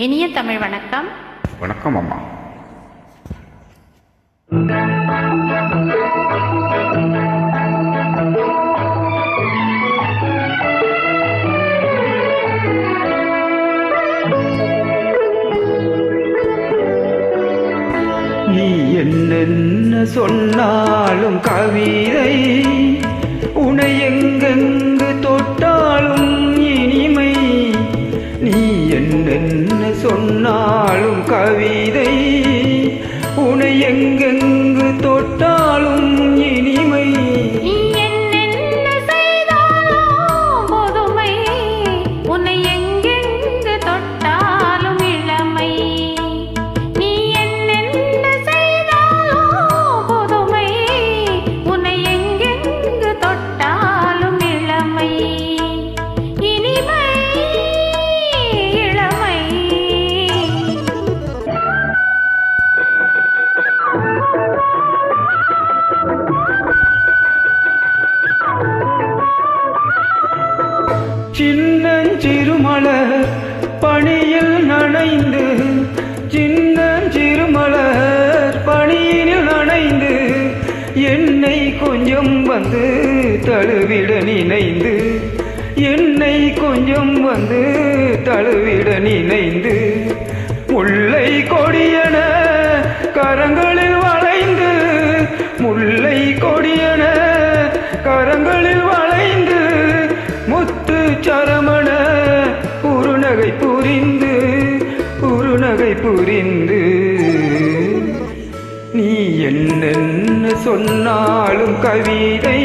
இனிய தமிழ் வணக்கம். வணக்கம் அம்மா. நீ என்னென்ன சொன்னாலும் கவிதை, உனை எங்கெங்கு தொட்டாலும் இனிமை. நீ என்னென்ன சொன்னாலும் கவிதை, உனை எங்கெங்கு தொட்டாலும் இனிமை. சின்னஞ்சிறுமலர் பணியில் நனைந்து, சின்னஞ்சிறுமலர் பணியில் நனைந்து, என்னை கொஞ்சம் வந்து தழுவிட நினைந்து, என்னை கொஞ்சம் வந்து தழுவிட நினைந்து, முல்லை கொடியன கரங்களில் வளைந்து, முல்லை கொடியன கரங்களில் வளைந்து, முத்து சரமண குறுநகை புரிந்து, குறுநகை புரிந்து. நீ என்னென்ன சொன்னாலும் கவிதை,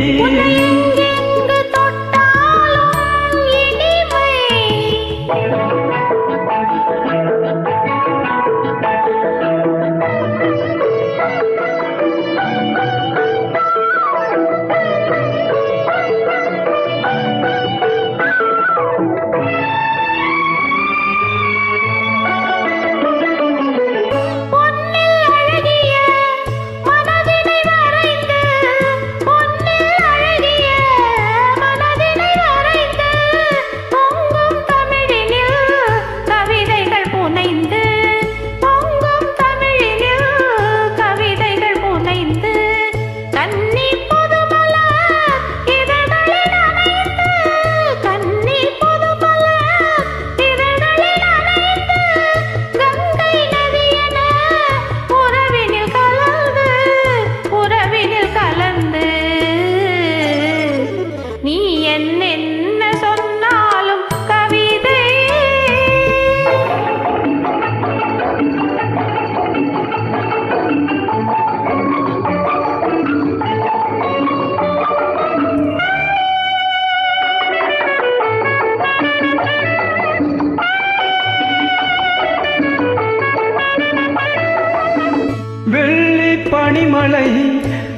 வெள்ளி பனிமலை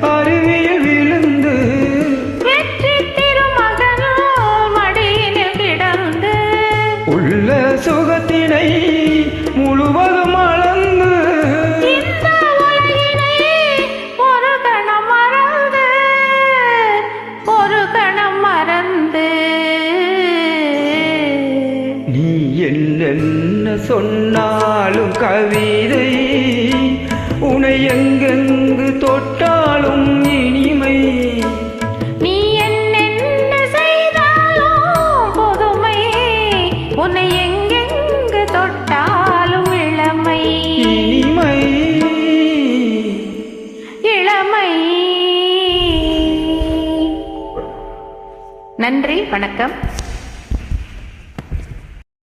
அருவியில் விழுந்து, வெற்றி திருமகன் மடியினில் கிடந்து, உள்ள சுகத்தினை முழுவதும் அளந்து, இந்த உலகினை ஒரு கணம் மறந்து, ஒரு கணம் மறந்து. நீ என்னென்ன சொன்னாலும் கவிதை, உனை எங்கெங்கு தொட்டாலும் இனிமை. நீ என்னென்ன செய்தாலும் புதுமை, உன்னை எங்கெங்கு தொட்டாலும் இளமை, இனிமை, இளமை. நன்றி, வணக்கம்.